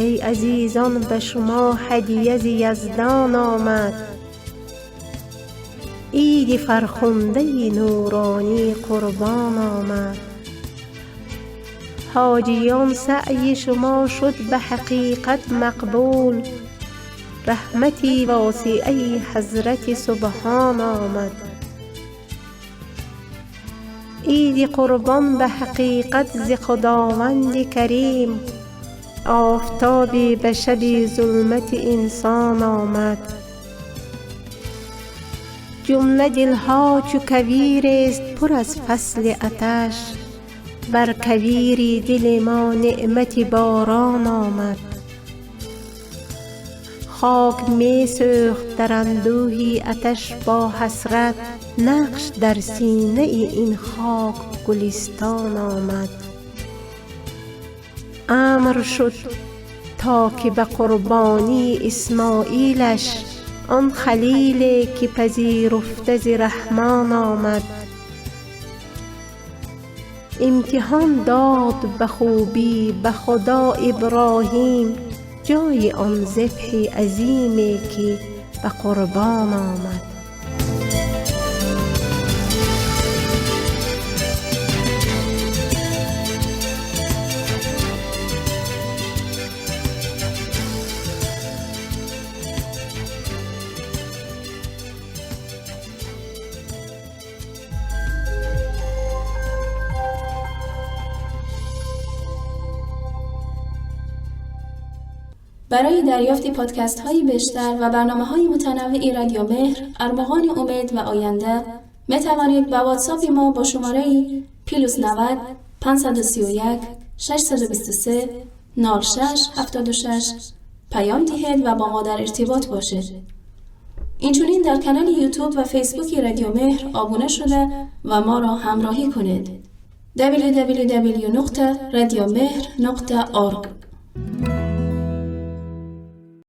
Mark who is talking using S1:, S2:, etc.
S1: ای عزیزان به شما هدیه ز یزدان آمد. عید فرخنده نورانی قربان آمد. حاجیان سعی شما شد به حقیقت مقبول، رحمتی واسعه حضرت سبحان آمد. عید قربان به حقیقت ز خداوند کریم، آفتابی به شب ظلمت انسان آمد. جمله دلها چو کویر است پر از فصل آتش، بر کویر دل ما نعمت باران آمد. خاک می سوخت در اندوه آتش با حسرت، نقش در سینه این خاک گلستان آمد. امر شد تا که به قربانی اسماعیلش، آن خلیل که پذیرفته ز رحمان آمد. امتحان داد به خوبی به خدا ابراهیم، جای آن ذبح عظیمی که به قربان آمد.
S2: برای دریافت پادکست هایی بیشتر و برنامه های متنوعی رادیو مهر، ارمغان امید و آینده می توانید با واتساپ ما با شماره +90 531 623 0676 پیام دهید و با ما در ارتباط باشید. اینچنین در کانال یوتیوب و فیسبوک رادیو مهر آبونه شده و ما را همراهی کنید. www.radiomehr.org